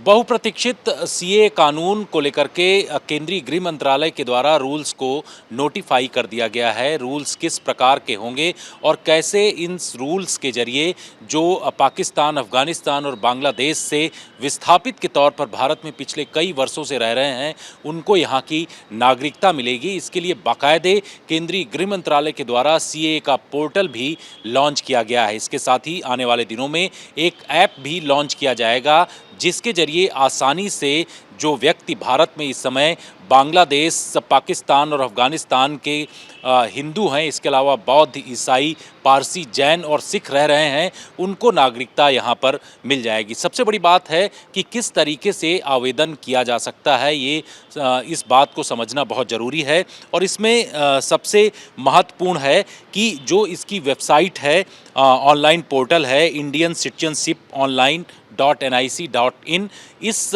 बहुप्रतीक्षित सीए कानून को लेकर के केंद्रीय गृह मंत्रालय के द्वारा रूल्स को नोटिफाई कर दिया गया है। रूल्स किस प्रकार के होंगे और कैसे इन रूल्स के जरिए जो पाकिस्तान, अफगानिस्तान और बांग्लादेश से विस्थापित के तौर पर भारत में पिछले कई वर्षों से रह रहे हैं, उनको यहाँ की नागरिकता मिलेगी। इसके लिए बाकायदे केंद्रीय गृह मंत्रालय के द्वारा सीए का पोर्टल भी लॉन्च किया गया है। इसके साथ ही आने वाले दिनों में एक ऐप भी लॉन्च किया जाएगा, जिसके जरिए आसानी से जो व्यक्ति भारत में इस समय बांग्लादेश, पाकिस्तान और अफगानिस्तान के हिंदू हैं, इसके अलावा बौद्ध, ईसाई, पारसी, जैन और सिख रह रहे हैं, उनको नागरिकता यहाँ पर मिल जाएगी। सबसे बड़ी बात है कि किस तरीके से आवेदन किया जा सकता है, इस बात को समझना बहुत ज़रूरी है। और इसमें सबसे महत्वपूर्ण है कि जो इसकी वेबसाइट है, ऑनलाइन पोर्टल है इंडियन सिटीजनशिप online.nic.in, इस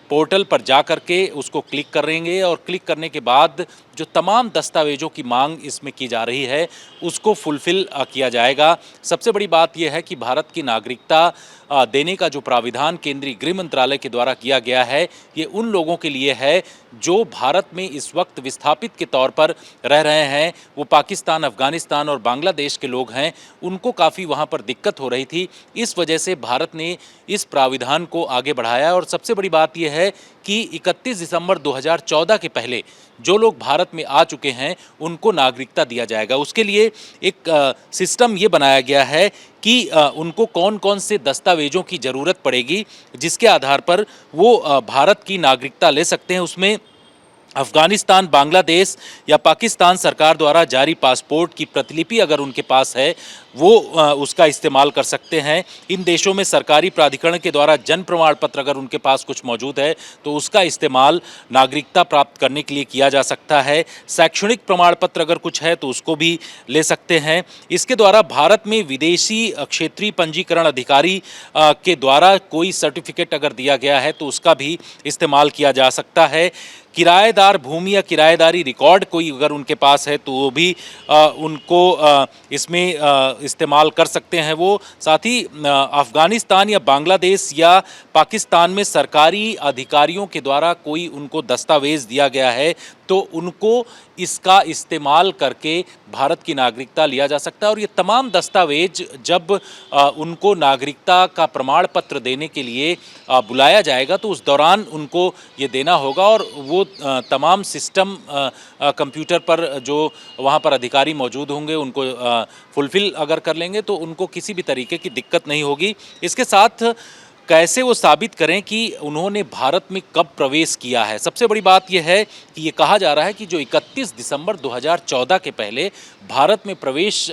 पोर्टल पर जा कर के उसको क्लिक करेंगे और क्लिक करने के बाद जो तमाम दस्तावेज़ों की मांग इसमें की जा रही है उसको फुलफ़िल किया जाएगा। सबसे बड़ी बात यह है कि भारत की नागरिकता देने का जो प्राविधान केंद्रीय गृह मंत्रालय के द्वारा किया गया है, ये उन लोगों के लिए है जो भारत में इस वक्त विस्थापित के तौर पर रह रहे हैं। वो पाकिस्तान, अफगानिस्तान और बांग्लादेश के लोग हैं, उनको काफ़ी वहाँ पर दिक्कत हो रही थी। इस वजह से भारत ने इस प्राविधान को आगे बढ़ाया और सबसे बड़ी बात यह है कि 31 दिसंबर 2014 के पहले जो लोग भारत में आ चुके हैं उनको नागरिकता दिया जाएगा। उसके लिए एक सिस्टम ये बनाया गया है कि उनको कौन कौन से दस्तावेज़ों की ज़रूरत पड़ेगी, जिसके आधार पर वो भारत की नागरिकता ले सकते हैं। उसमें अफगानिस्तान, बांग्लादेश या पाकिस्तान सरकार द्वारा जारी पासपोर्ट की प्रतिलिपि अगर उनके पास है, वो उसका इस्तेमाल कर सकते हैं। इन देशों में सरकारी प्राधिकरण के द्वारा जन्म प्रमाण पत्र अगर उनके पास कुछ मौजूद है तो उसका इस्तेमाल नागरिकता प्राप्त करने के लिए किया जा सकता है। शैक्षणिक प्रमाण पत्र अगर कुछ है तो उसको भी ले सकते हैं। इसके द्वारा भारत में विदेशी क्षेत्रीय पंजीकरण अधिकारी के द्वारा कोई सर्टिफिकेट अगर दिया गया है तो उसका भी इस्तेमाल किया जा सकता है। किराएदार भूमि या किराएदारी रिकॉर्ड कोई अगर उनके पास है तो वो भी उनको इसमें इस्तेमाल कर सकते हैं वो। साथ ही अफगानिस्तान या बांग्लादेश या पाकिस्तान में सरकारी अधिकारियों के द्वारा कोई उनको दस्तावेज़ दिया गया है तो उनको इसका इस्तेमाल करके भारत की नागरिकता लिया जा सकता है। और ये तमाम दस्तावेज जब उनको नागरिकता का प्रमाण पत्र देने के लिए बुलाया जाएगा तो उस दौरान उनको ये देना होगा और वो तमाम सिस्टम कंप्यूटर पर जो वहाँ पर अधिकारी मौजूद होंगे उनको फुलफ़िल अगर कर लेंगे तो उनको किसी भी तरीके की दिक्कत नहीं होगी। इसके साथ कैसे वो साबित करें कि उन्होंने भारत में कब प्रवेश किया है। सबसे बड़ी बात यह है कि ये कहा जा रहा है कि जो 31 दिसंबर 2014 के पहले भारत में प्रवेश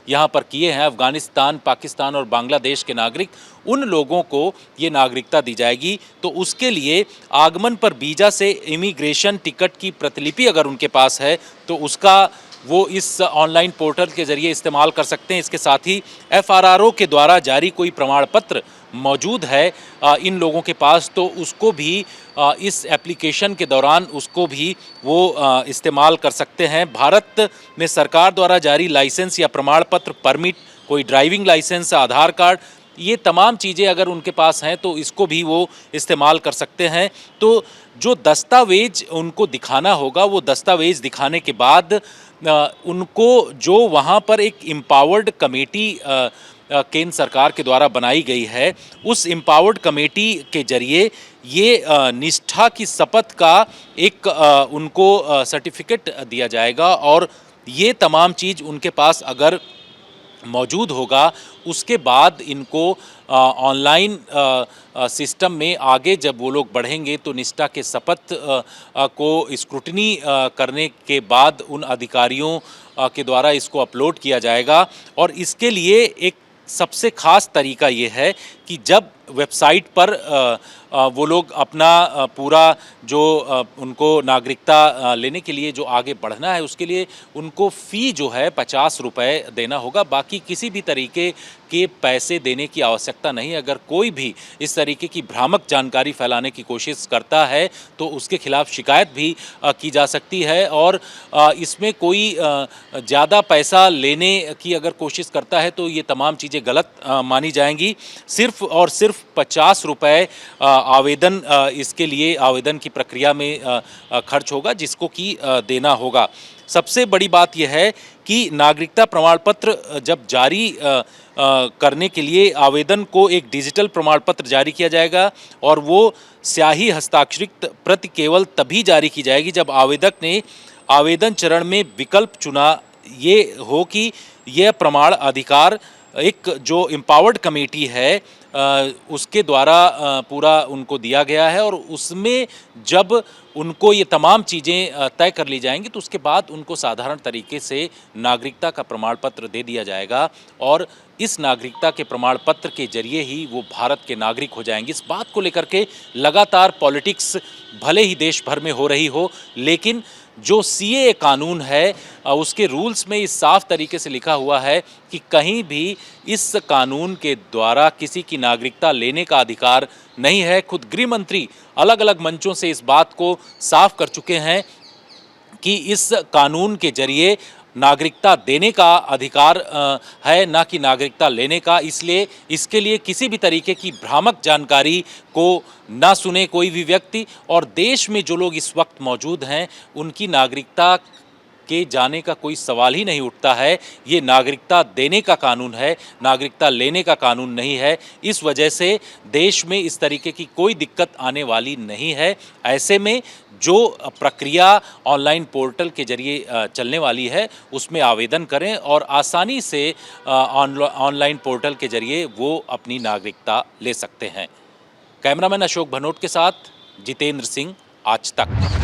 यहाँ पर किए हैं अफगानिस्तान, पाकिस्तान और बांग्लादेश के नागरिक, उन लोगों को ये नागरिकता दी जाएगी। तो उसके लिए आगमन पर वीज़ा से इमिग्रेशन टिकट की प्रतिलिपि अगर उनके पास है तो उसका वो इस ऑनलाइन पोर्टल के ज़रिए इस्तेमाल कर सकते हैं। इसके साथ ही FRRO के द्वारा जारी कोई प्रमाण पत्र मौजूद है इन लोगों के पास तो उसको भी इस एप्लीकेशन के दौरान उसको भी वो इस्तेमाल कर सकते हैं। भारत में सरकार द्वारा जारी लाइसेंस या प्रमाण पत्र, परमिट, कोई ड्राइविंग लाइसेंस, आधार कार्ड, ये तमाम चीज़ें अगर उनके पास हैं तो इसको भी वो इस्तेमाल कर सकते हैं। तो जो दस्तावेज उनको दिखाना होगा वो दस्तावेज दिखाने के बाद उनको जो वहाँ पर एक एम्पावर्ड कमेटी केंद्र सरकार के द्वारा बनाई गई है, उस एम्पावर्ड कमेटी के जरिए ये निष्ठा की शपथ का एक उनको सर्टिफिकेट दिया जाएगा और ये तमाम चीज़ उनके पास अगर मौजूद होगा उसके बाद इनको ऑनलाइन सिस्टम में आगे जब वो लोग बढ़ेंगे तो निष्ठा के शपथ को स्क्रूटनी करने के बाद उन अधिकारियों के द्वारा इसको अपलोड किया जाएगा। और इसके लिए एक सबसे ख़ास तरीका ये है कि जब वेबसाइट पर वो लोग अपना पूरा जो उनको नागरिकता लेने के लिए जो आगे बढ़ना है उसके लिए उनको फ़ी जो है 50 रुपये देना होगा। बाकी किसी भी तरीके के पैसे देने की आवश्यकता नहीं। अगर कोई भी इस तरीके की भ्रामक जानकारी फैलाने की कोशिश करता है तो उसके खिलाफ शिकायत भी की जा सकती है। और इसमें कोई ज़्यादा पैसा लेने की अगर कोशिश करता है तो ये तमाम चीज़ें गलत मानी जाएंगी। सिर्फ़ और सिर्फ सिर्फ 50 रुपये आवेदन इसके लिए आवेदन की प्रक्रिया में खर्च होगा, जिसको कि देना होगा। सबसे बड़ी बात यह है कि नागरिकता प्रमाण पत्र जब जारी करने के लिए आवेदन को एक डिजिटल प्रमाण पत्र जारी किया जाएगा और वो स्याही हस्ताक्षरित प्रति केवल तभी जारी की जाएगी जब आवेदक ने आवेदन चरण में विकल्प चुना ये हो कि यह प्रमाण अधिकार एक जो एम्पावर्ड कमेटी है उसके द्वारा पूरा उनको दिया गया है, और उसमें जब उनको ये तमाम चीज़ें तय कर ली जाएंगी तो उसके बाद उनको साधारण तरीके से नागरिकता का प्रमाण पत्र दे दिया जाएगा और इस नागरिकता के प्रमाण पत्र के जरिए ही वो भारत के नागरिक हो जाएंगे। इस बात को लेकर के लगातार पॉलिटिक्स भले ही देश भर में हो रही हो, लेकिन जो सीएए कानून है उसके रूल्स में इस साफ तरीके से लिखा हुआ है कि कहीं भी इस कानून के द्वारा किसी की नागरिकता लेने का अधिकार नहीं है। खुद गृह मंत्री अलग अलग मंचों से इस बात को साफ कर चुके हैं कि इस कानून के जरिए नागरिकता देने का अधिकार है, ना कि नागरिकता लेने का। इसलिए इसके लिए किसी भी तरीके की भ्रामक जानकारी को ना सुने कोई भी व्यक्ति, और देश में जो लोग इस वक्त मौजूद हैं उनकी नागरिकता के जाने का कोई सवाल ही नहीं उठता है। ये नागरिकता देने का कानून है, नागरिकता लेने का कानून नहीं है। इस वजह से देश में इस तरीके की कोई दिक्कत आने वाली नहीं है। ऐसे में जो प्रक्रिया ऑनलाइन पोर्टल के जरिए चलने वाली है उसमें आवेदन करें और आसानी से ऑनलाइन पोर्टल के जरिए वो अपनी नागरिकता ले सकते हैं। कैमरामैन अशोक भनोट के साथ जितेंद्र सिंह, आज तक।